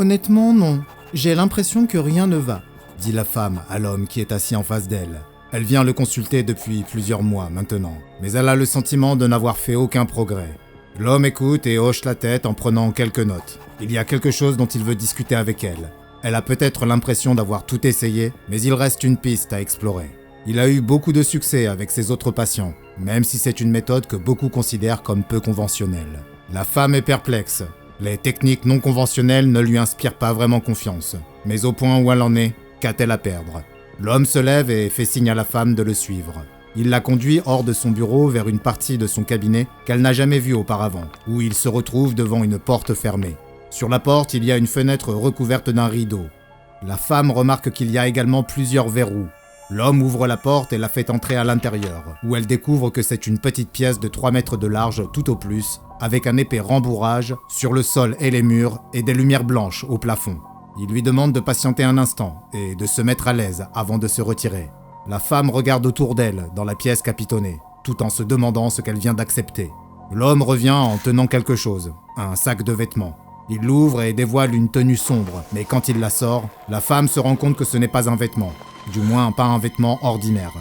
Honnêtement, non. J'ai l'impression que rien ne va, dit la femme à l'homme qui est assis en face d'elle. Elle vient le consulter depuis plusieurs mois maintenant, mais elle a le sentiment de n'avoir fait aucun progrès. L'homme écoute et hoche la tête en prenant quelques notes. Il y a quelque chose dont il veut discuter avec elle. Elle a peut-être l'impression d'avoir tout essayé, mais il reste une piste à explorer. Il a eu beaucoup de succès avec ses autres patients, même si c'est une méthode que beaucoup considèrent comme peu conventionnelle. La femme est perplexe. Les techniques non conventionnelles ne lui inspirent pas vraiment confiance. Mais au point où elle en est, qu'a-t-elle à perdre ? L'homme se lève et fait signe à la femme de le suivre. Il la conduit hors de son bureau vers une partie de son cabinet qu'elle n'a jamais vue auparavant, où il se retrouve devant une porte fermée. Sur la porte, il y a une fenêtre recouverte d'un rideau. La femme remarque qu'il y a également plusieurs verrous. L'homme ouvre la porte et la fait entrer à l'intérieur, où elle découvre que c'est une petite pièce de 3 mètres de large tout au plus, avec un épais rembourrage sur le sol et les murs et des lumières blanches au plafond. Il lui demande de patienter un instant et de se mettre à l'aise avant de se retirer. La femme regarde autour d'elle dans la pièce capitonnée, tout en se demandant ce qu'elle vient d'accepter. L'homme revient en tenant quelque chose, un sac de vêtements. Il l'ouvre et dévoile une tenue sombre, mais quand il la sort, la femme se rend compte que ce n'est pas un vêtement, du moins pas un vêtement ordinaire.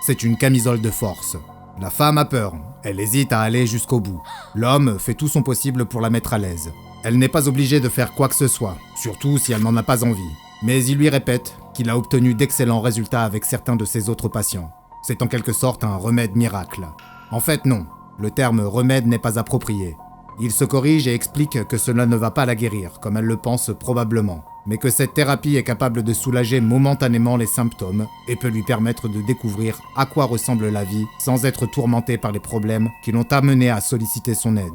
C'est une camisole de force. La femme a peur, elle hésite à aller jusqu'au bout. L'homme fait tout son possible pour la mettre à l'aise. Elle n'est pas obligée de faire quoi que ce soit, surtout si elle n'en a pas envie. Mais il lui répète qu'il a obtenu d'excellents résultats avec certains de ses autres patients. C'est en quelque sorte un remède miracle. En fait non, le terme remède n'est pas approprié. Il se corrige et explique que cela ne va pas la guérir, comme elle le pense probablement, mais que cette thérapie est capable de soulager momentanément les symptômes et peut lui permettre de découvrir à quoi ressemble la vie sans être tourmentée par les problèmes qui l'ont amenée à solliciter son aide.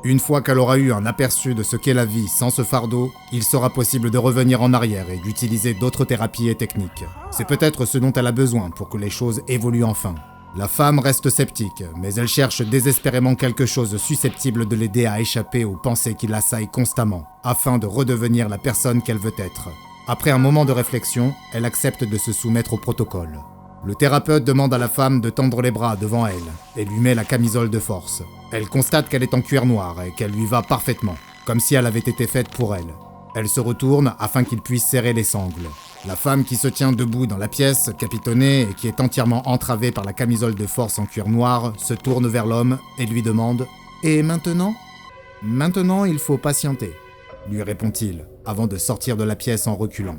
Une fois qu'elle aura eu un aperçu de ce qu'est la vie sans ce fardeau, il sera possible de revenir en arrière et d'utiliser d'autres thérapies et techniques. C'est peut-être ce dont elle a besoin pour que les choses évoluent enfin. La femme reste sceptique, mais elle cherche désespérément quelque chose susceptible de l'aider à échapper aux pensées qui l'assaillent constamment, afin de redevenir la personne qu'elle veut être. Après un moment de réflexion, elle accepte de se soumettre au protocole. Le thérapeute demande à la femme de tendre les bras devant elle et lui met la camisole de force. Elle constate qu'elle est en cuir noir et qu'elle lui va parfaitement, comme si elle avait été faite pour elle. Elle se retourne afin qu'il puisse serrer les sangles. La femme qui se tient debout dans la pièce, capitonnée et qui est entièrement entravée par la camisole de force en cuir noir, se tourne vers l'homme et lui demande « Et maintenant ?»« Maintenant, il faut patienter », lui répond-il, avant de sortir de la pièce en reculant.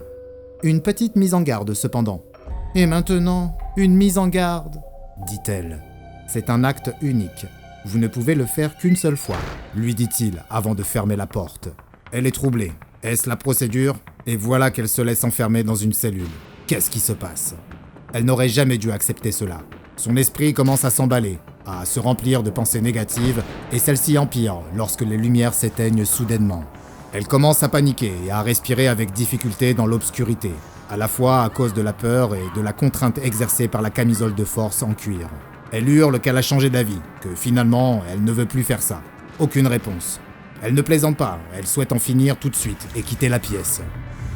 Une petite mise en garde cependant. « Et maintenant, une mise en garde », dit-elle. C'est un acte unique. Vous ne pouvez le faire qu'une seule fois, lui dit-il avant de fermer la porte. Elle est troublée. Est-ce la procédure ? Et voilà qu'elle se laisse enfermer dans une cellule. Qu'est-ce qui se passe ? Elle n'aurait jamais dû accepter cela. Son esprit commence à s'emballer, à se remplir de pensées négatives, et celle-ci empire lorsque les lumières s'éteignent soudainement. Elle commence à paniquer et à respirer avec difficulté dans l'obscurité, à la fois à cause de la peur et de la contrainte exercée par la camisole de force en cuir. Elle hurle qu'elle a changé d'avis, que finalement, elle ne veut plus faire ça. Aucune réponse. Elle ne plaisante pas, elle souhaite en finir tout de suite et quitter la pièce.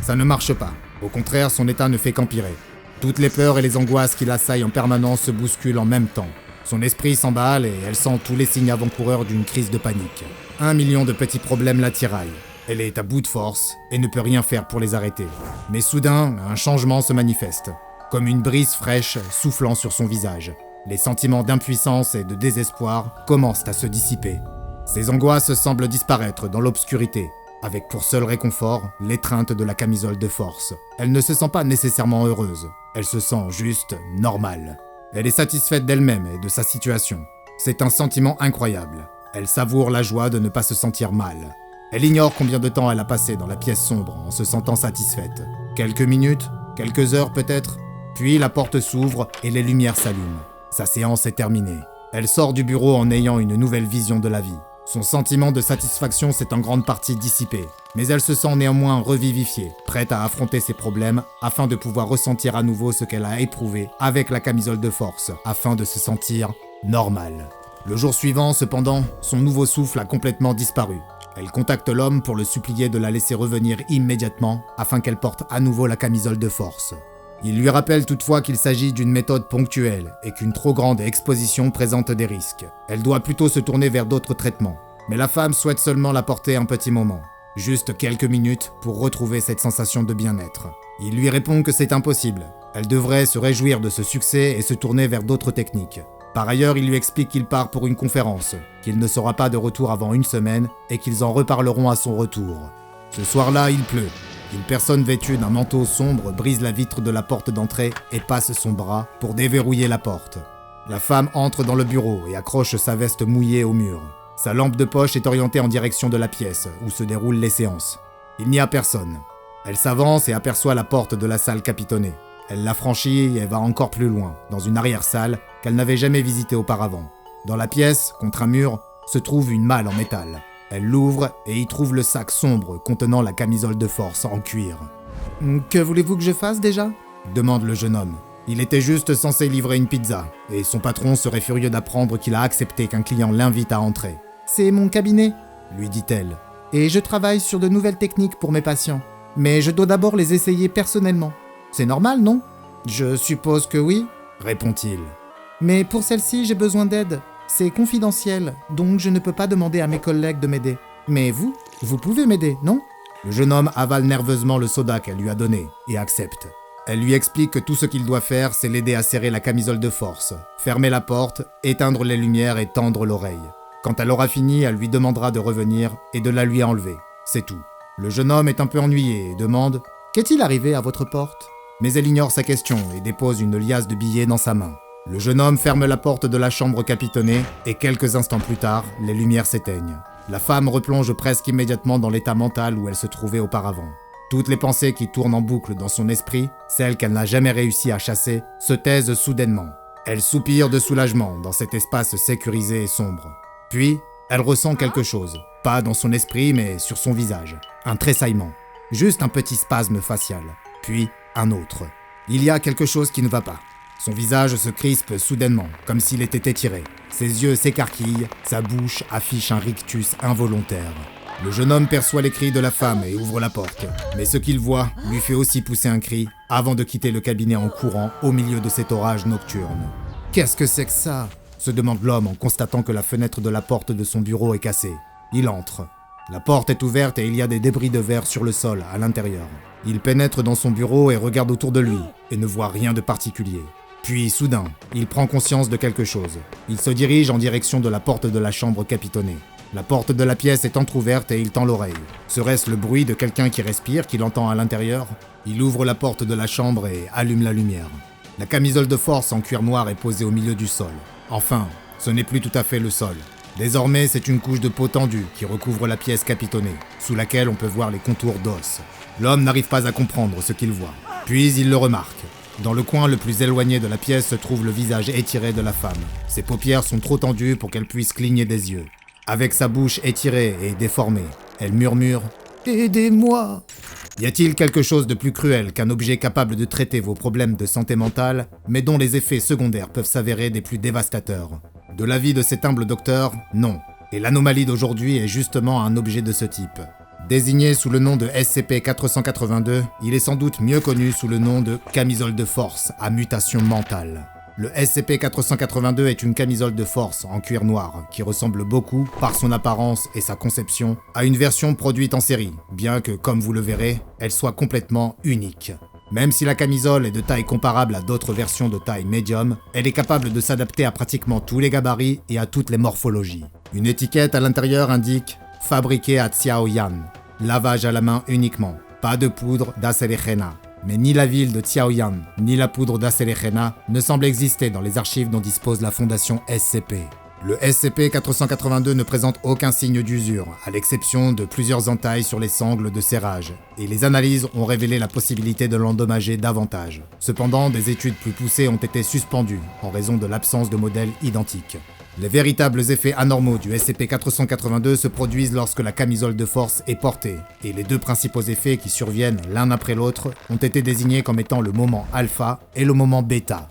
Ça ne marche pas. Au contraire, son état ne fait qu'empirer. Toutes les peurs et les angoisses qui l'assaillent en permanence se bousculent en même temps. Son esprit s'emballe et elle sent tous les signes avant-coureurs d'une crise de panique. 1 million de petits problèmes la tiraillent. Elle est à bout de force et ne peut rien faire pour les arrêter. Mais soudain, un changement se manifeste, comme une brise fraîche soufflant sur son visage. Les sentiments d'impuissance et de désespoir commencent à se dissiper. Ses angoisses semblent disparaître dans l'obscurité, avec pour seul réconfort l'étreinte de la camisole de force. Elle ne se sent pas nécessairement heureuse, elle se sent juste normale. Elle est satisfaite d'elle-même et de sa situation. C'est un sentiment incroyable. Elle savoure la joie de ne pas se sentir mal. Elle ignore combien de temps elle a passé dans la pièce sombre en se sentant satisfaite. Quelques minutes, quelques heures peut-être, puis la porte s'ouvre et les lumières s'allument. Sa séance est terminée. Elle sort du bureau en ayant une nouvelle vision de la vie. Son sentiment de satisfaction s'est en grande partie dissipé, mais elle se sent néanmoins revivifiée, prête à affronter ses problèmes afin de pouvoir ressentir à nouveau ce qu'elle a éprouvé avec la camisole de force, afin de se sentir normale. Le jour suivant, cependant, son nouveau souffle a complètement disparu. Elle contacte l'homme pour le supplier de la laisser revenir immédiatement afin qu'elle porte à nouveau la camisole de force. Il lui rappelle toutefois qu'il s'agit d'une méthode ponctuelle et qu'une trop grande exposition présente des risques. Elle doit plutôt se tourner vers d'autres traitements. Mais la femme souhaite seulement la porter un petit moment. Juste quelques minutes pour retrouver cette sensation de bien-être. Il lui répond que c'est impossible. Elle devrait se réjouir de ce succès et se tourner vers d'autres techniques. Par ailleurs, il lui explique qu'il part pour une conférence, qu'il ne sera pas de retour avant une semaine et qu'ils en reparleront à son retour. Ce soir-là, il pleut. Une personne vêtue d'un manteau sombre brise la vitre de la porte d'entrée et passe son bras pour déverrouiller la porte. La femme entre dans le bureau et accroche sa veste mouillée au mur. Sa lampe de poche est orientée en direction de la pièce où se déroulent les séances. Il n'y a personne. Elle s'avance et aperçoit la porte de la salle capitonnée. Elle la franchit et va encore plus loin, dans une arrière-salle qu'elle n'avait jamais visitée auparavant. Dans la pièce, contre un mur, se trouve une malle en métal. Elle l'ouvre et y trouve le sac sombre contenant la camisole de force en cuir. « Que voulez-vous que je fasse déjà ?» demande le jeune homme. Il était juste censé livrer une pizza, et son patron serait furieux d'apprendre qu'il a accepté qu'un client l'invite à entrer. « C'est mon cabinet, » lui dit-elle, « et je travaille sur de nouvelles techniques pour mes patients. Mais je dois d'abord les essayer personnellement. C'est normal, non ?»« Je suppose que oui, » répond-il. « Mais pour celle-ci, j'ai besoin d'aide. C'est confidentiel, donc je ne peux pas demander à mes collègues de m'aider. Mais vous pouvez m'aider, non ?» Le jeune homme avale nerveusement le soda qu'elle lui a donné, et accepte. Elle lui explique que tout ce qu'il doit faire, c'est l'aider à serrer la camisole de force, fermer la porte, éteindre les lumières et tendre l'oreille. Quand elle aura fini, elle lui demandera de revenir et de la lui enlever. C'est tout. Le jeune homme est un peu ennuyé et demande « Qu'est-il arrivé à votre porte ?» Mais elle ignore sa question et dépose une liasse de billets dans sa main. Le jeune homme ferme la porte de la chambre capitonnée et quelques instants plus tard, les lumières s'éteignent. La femme replonge presque immédiatement dans l'état mental où elle se trouvait auparavant. Toutes les pensées qui tournent en boucle dans son esprit, celles qu'elle n'a jamais réussi à chasser, se taisent soudainement. Elle soupire de soulagement dans cet espace sécurisé et sombre. Puis, elle ressent quelque chose, pas dans son esprit mais sur son visage. Un tressaillement, juste un petit spasme facial, puis un autre. Il y a quelque chose qui ne va pas. Son visage se crispe soudainement, comme s'il était étiré. Ses yeux s'écarquillent, sa bouche affiche un rictus involontaire. Le jeune homme perçoit les cris de la femme et ouvre la porte. Mais ce qu'il voit lui fait aussi pousser un cri avant de quitter le cabinet en courant au milieu de cet orage nocturne. « Qu'est-ce que c'est que ça ?» se demande l'homme en constatant que la fenêtre de la porte de son bureau est cassée. Il entre. La porte est ouverte et il y a des débris de verre sur le sol à l'intérieur. Il pénètre dans son bureau et regarde autour de lui et ne voit rien de particulier. Puis, soudain, il prend conscience de quelque chose. Il se dirige en direction de la porte de la chambre capitonnée. La porte de la pièce est entrouverte et il tend l'oreille. Serait-ce le bruit de quelqu'un qui respire qu'il entend à l'intérieur ? Il ouvre la porte de la chambre et allume la lumière. La camisole de force en cuir noir est posée au milieu du sol. Enfin, ce n'est plus tout à fait le sol. Désormais, c'est une couche de peau tendue qui recouvre la pièce capitonnée, sous laquelle on peut voir les contours d'os. L'homme n'arrive pas à comprendre ce qu'il voit. Puis il le remarque. Dans le coin le plus éloigné de la pièce se trouve le visage étiré de la femme. Ses paupières sont trop tendues pour qu'elle puisse cligner des yeux. Avec sa bouche étirée et déformée, elle murmure « Aidez-moi !» Y a-t-il quelque chose de plus cruel qu'un objet capable de traiter vos problèmes de santé mentale, mais dont les effets secondaires peuvent s'avérer des plus dévastateurs ? De l'avis de cet humble docteur, non. Et l'anomalie d'aujourd'hui est justement un objet de ce type. Désigné sous le nom de SCP-482, il est sans doute mieux connu sous le nom de camisole de force à mutation mentale. Le SCP-482 est une camisole de force en cuir noir qui ressemble beaucoup, par son apparence et sa conception, à une version produite en série, bien que, comme vous le verrez, elle soit complètement unique. Même si la camisole est de taille comparable à d'autres versions de taille médium, elle est capable de s'adapter à pratiquement tous les gabarits et à toutes les morphologies. Une étiquette à l'intérieur indique « Fabriqué à Xiaoyan », lavage à la main uniquement, pas de poudre d'acéléchéna. Mais ni la ville de Xiaoyan, ni la poudre d'acéléchéna ne semblent exister dans les archives dont dispose la fondation SCP. Le SCP-482 ne présente aucun signe d'usure, à l'exception de plusieurs entailles sur les sangles de serrage, et les analyses ont révélé la possibilité de l'endommager davantage. Cependant, des études plus poussées ont été suspendues, en raison de l'absence de modèles identiques. Les véritables effets anormaux du SCP-482 se produisent lorsque la camisole de force est portée, et les deux principaux effets qui surviennent l'un après l'autre ont été désignés comme étant le moment alpha et le moment bêta.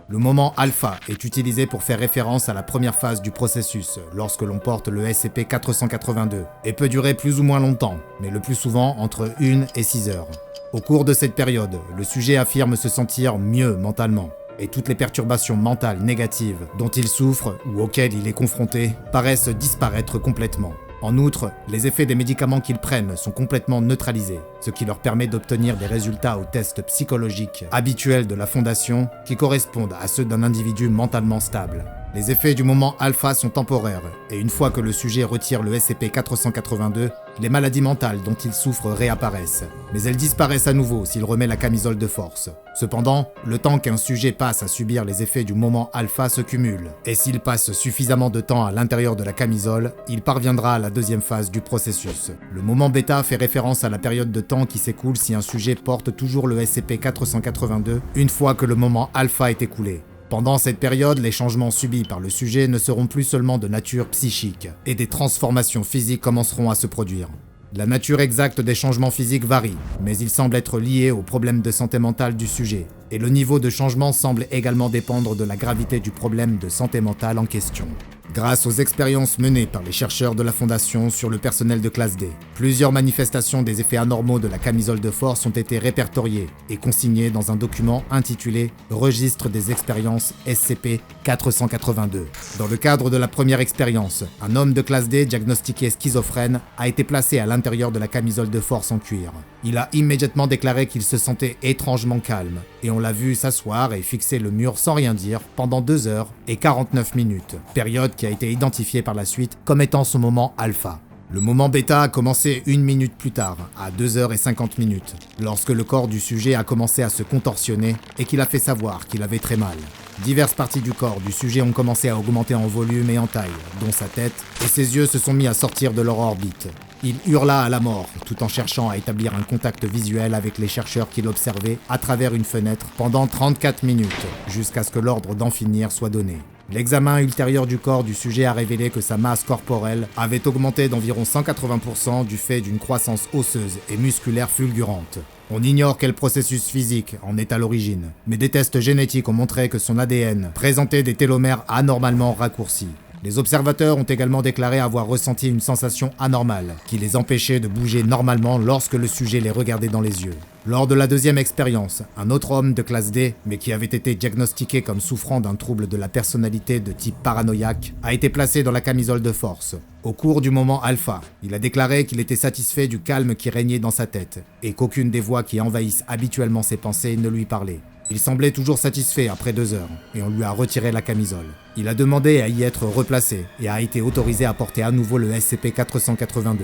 Le moment alpha est utilisé pour faire référence à la première phase du processus lorsque l'on porte le SCP-482 et peut durer plus ou moins longtemps, mais le plus souvent entre 1 et 6 heures. Au cours de cette période, le sujet affirme se sentir mieux mentalement. Et toutes les perturbations mentales négatives dont il souffre ou auxquelles il est confronté paraissent disparaître complètement. En outre, les effets des médicaments qu'ils prennent sont complètement neutralisés, ce qui leur permet d'obtenir des résultats aux tests psychologiques habituels de la Fondation qui correspondent à ceux d'un individu mentalement stable. Les effets du moment alpha sont temporaires, et une fois que le sujet retire le SCP-482, les maladies mentales dont il souffre réapparaissent. Mais elles disparaissent à nouveau s'il remet la camisole de force. Cependant, le temps qu'un sujet passe à subir les effets du moment alpha se cumule, et s'il passe suffisamment de temps à l'intérieur de la camisole, il parviendra à la deuxième phase du processus. Le moment bêta fait référence à la période de temps qui s'écoule si un sujet porte toujours le SCP-482 une fois que le moment alpha est écoulé. Pendant cette période, les changements subis par le sujet ne seront plus seulement de nature psychique, et des transformations physiques commenceront à se produire. La nature exacte des changements physiques varie, mais ils semblent être liés aux problèmes de santé mentale du sujet, et le niveau de changement semble également dépendre de la gravité du problème de santé mentale en question. Grâce aux expériences menées par les chercheurs de la Fondation sur le personnel de classe D, plusieurs manifestations des effets anormaux de la camisole de force ont été répertoriées et consignées dans un document intitulé « Registre des expériences SCP-482 ». Dans le cadre de la première expérience, un homme de classe D diagnostiqué schizophrène a été placé à l'intérieur de la camisole de force en cuir. Il a immédiatement déclaré qu'il se sentait étrangement calme, et on l'a vu s'asseoir et fixer le mur sans rien dire pendant 2 heures et 49 minutes, période qui a été identifiée par la suite comme étant son moment alpha. Le moment bêta a commencé 1 minute plus tard, à 2 heures et 50 minutes, lorsque le corps du sujet a commencé à se contorsionner et qu'il a fait savoir qu'il avait très mal. Diverses parties du corps du sujet ont commencé à augmenter en volume et en taille, dont sa tête, et ses yeux se sont mis à sortir de leur orbite. Il hurla à la mort, tout en cherchant à établir un contact visuel avec les chercheurs qui l'observaient à travers une fenêtre pendant 34 minutes, jusqu'à ce que l'ordre d'en finir soit donné. L'examen ultérieur du corps du sujet a révélé que sa masse corporelle avait augmenté d'environ 180% du fait d'une croissance osseuse et musculaire fulgurante. On ignore quel processus physique en est à l'origine, mais des tests génétiques ont montré que son ADN présentait des télomères anormalement raccourcis. Les observateurs ont également déclaré avoir ressenti une sensation anormale, qui les empêchait de bouger normalement lorsque le sujet les regardait dans les yeux. Lors de la deuxième expérience, un autre homme de classe D, mais qui avait été diagnostiqué comme souffrant d'un trouble de la personnalité de type paranoïaque, a été placé dans la camisole de force. Au cours du moment alpha, il a déclaré qu'il était satisfait du calme qui régnait dans sa tête, et qu'aucune des voix qui envahissent habituellement ses pensées ne lui parlait. Il semblait toujours satisfait après 2 heures, et on lui a retiré la camisole. Il a demandé à y être replacé, et a été autorisé à porter à nouveau le SCP-482.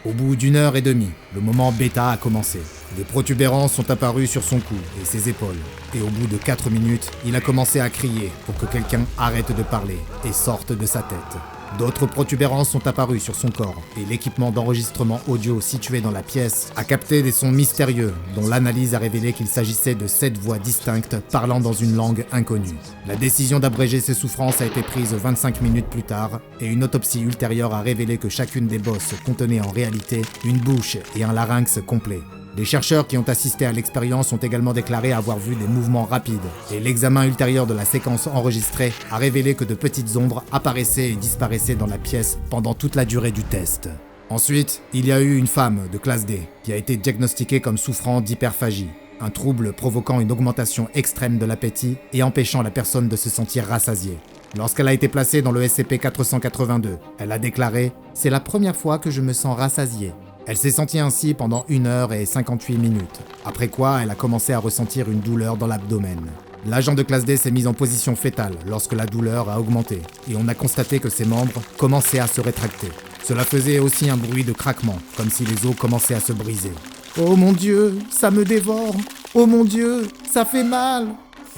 Au bout d'1 heure et demie, le moment bêta a commencé. Des protubérances sont apparues sur son cou et ses épaules, et au bout de 4 minutes, il a commencé à crier pour que quelqu'un arrête de parler et sorte de sa tête. D'autres protubérances sont apparues sur son corps, et l'équipement d'enregistrement audio situé dans la pièce a capté des sons mystérieux, dont l'analyse a révélé qu'il s'agissait de 7 voix distinctes parlant dans une langue inconnue. La décision d'abréger ses souffrances a été prise 25 minutes plus tard, et une autopsie ultérieure a révélé que chacune des bosses contenait en réalité une bouche et un larynx complet. Les chercheurs qui ont assisté à l'expérience ont également déclaré avoir vu des mouvements rapides, et l'examen ultérieur de la séquence enregistrée a révélé que de petites ombres apparaissaient et disparaissaient dans la pièce pendant toute la durée du test. Ensuite, il y a eu une femme de classe D qui a été diagnostiquée comme souffrant d'hyperphagie, un trouble provoquant une augmentation extrême de l'appétit et empêchant la personne de se sentir rassasiée. Lorsqu'elle a été placée dans le SCP-482, elle a déclaré « C'est la première fois que je me sens rassasiée ». Elle s'est sentie ainsi pendant 1 heure et 58 minutes, après quoi elle a commencé à ressentir une douleur dans l'abdomen. L'agent de classe D s'est mis en position fétale lorsque la douleur a augmenté, et on a constaté que ses membres commençaient à se rétracter. Cela faisait aussi un bruit de craquement, comme si les os commençaient à se briser. « Oh mon Dieu, ça me dévore! Oh mon Dieu, ça fait mal !»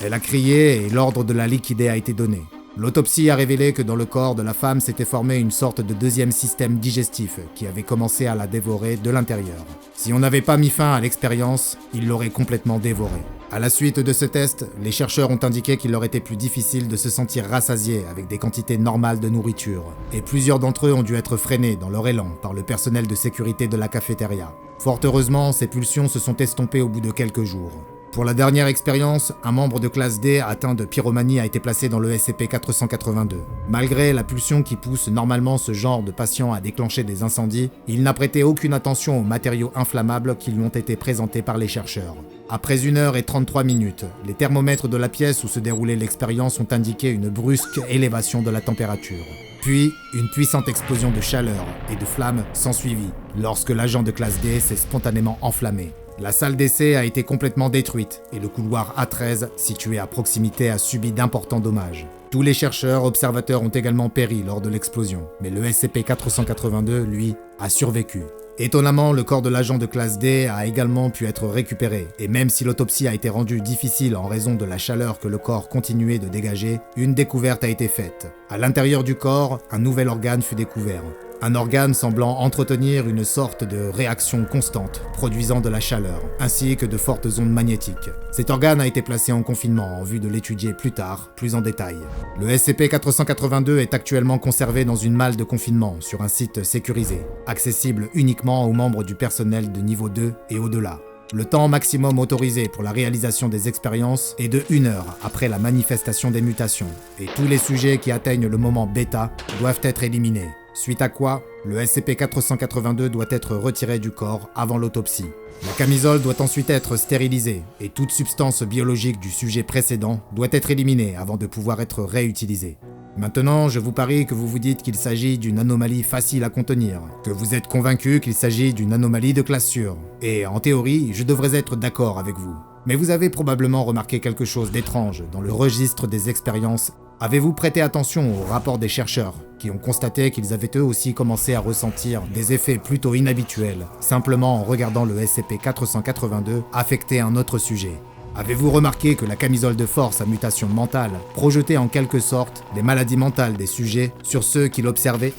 Elle a crié et l'ordre de la liquider a été donné. L'autopsie a révélé que dans le corps de la femme s'était formé une sorte de deuxième système digestif qui avait commencé à la dévorer de l'intérieur. Si on n'avait pas mis fin à l'expérience, il l'aurait complètement dévorée. À la suite de ce test, les chercheurs ont indiqué qu'il leur était plus difficile de se sentir rassasiés avec des quantités normales de nourriture, et plusieurs d'entre eux ont dû être freinés dans leur élan par le personnel de sécurité de la cafétéria. Fort heureusement, ces pulsions se sont estompées au bout de quelques jours. Pour la dernière expérience, un membre de classe D atteint de pyromanie a été placé dans le SCP-482. Malgré la pulsion qui pousse normalement ce genre de patient à déclencher des incendies, il n'a prêté aucune attention aux matériaux inflammables qui lui ont été présentés par les chercheurs. Après 1 heure et 33 minutes, les thermomètres de la pièce où se déroulait l'expérience ont indiqué une brusque élévation de la température. Puis, une puissante explosion de chaleur et de flammes s'ensuivit, lorsque l'agent de classe D s'est spontanément enflammé. La salle d'essai a été complètement détruite et le couloir A13, situé à proximité, a subi d'importants dommages. Tous les chercheurs observateurs ont également péri lors de l'explosion, mais le SCP-482, lui, a survécu. Étonnamment, le corps de l'agent de classe D a également pu être récupéré, et même si l'autopsie a été rendue difficile en raison de la chaleur que le corps continuait de dégager, une découverte a été faite. À l'intérieur du corps, un nouvel organe fut découvert. Un organe semblant entretenir une sorte de réaction constante, produisant de la chaleur, ainsi que de fortes ondes magnétiques. Cet organe a été placé en confinement en vue de l'étudier plus tard, plus en détail. Le SCP-482 est actuellement conservé dans une malle de confinement sur un site sécurisé, accessible uniquement aux membres du personnel de niveau 2 et au-delà. Le temps maximum autorisé pour la réalisation des expériences est de 1 heure après la manifestation des mutations, et tous les sujets qui atteignent le moment bêta doivent être éliminés. Suite à quoi, le SCP-482 doit être retiré du corps avant l'autopsie. La camisole doit ensuite être stérilisée et toute substance biologique du sujet précédent doit être éliminée avant de pouvoir être réutilisée. Maintenant, je vous parie que vous vous dites qu'il s'agit d'une anomalie facile à contenir, que vous êtes convaincu qu'il s'agit d'une anomalie de classe sûre, et en théorie, je devrais être d'accord avec vous. Mais vous avez probablement remarqué quelque chose d'étrange dans le registre des expériences. Avez-vous prêté attention au rapport des chercheurs, qui ont constaté qu'ils avaient eux aussi commencé à ressentir des effets plutôt inhabituels, simplement en regardant le SCP-482 affecter un autre sujet? Avez-vous remarqué que la camisole de force à mutation mentale projetait en quelque sorte des maladies mentales des sujets sur ceux qui l'observaient?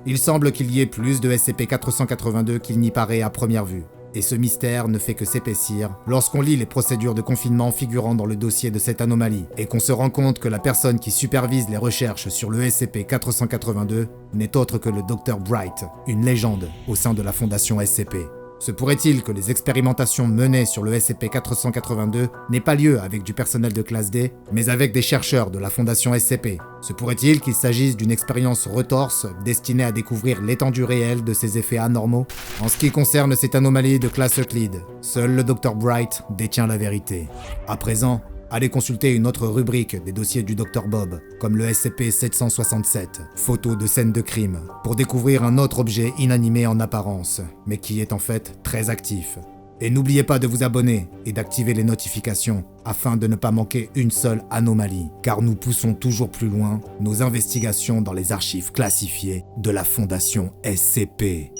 Il semble qu'il y ait plus de SCP-482 qu'il n'y paraît à première vue. Et ce mystère ne fait que s'épaissir lorsqu'on lit les procédures de confinement figurant dans le dossier de cette anomalie et qu'on se rend compte que la personne qui supervise les recherches sur le SCP-482 n'est autre que le Dr Bright, une légende au sein de la Fondation SCP. Se pourrait-il que les expérimentations menées sur le SCP-482 n'aient pas lieu avec du personnel de classe D, mais avec des chercheurs de la Fondation SCP? Se pourrait-il qu'il s'agisse d'une expérience retorse destinée à découvrir l'étendue réelle de ces effets anormaux? En ce qui concerne cette anomalie de classe Euclide, seul le Dr Bright détient la vérité. À présent, allez consulter une autre rubrique des dossiers du Dr Bob, comme le SCP-767, photo de scène de crime, pour découvrir un autre objet inanimé en apparence, mais qui est en fait très actif. Et n'oubliez pas de vous abonner et d'activer les notifications afin de ne pas manquer une seule anomalie, car nous poussons toujours plus loin nos investigations dans les archives classifiées de la Fondation SCP.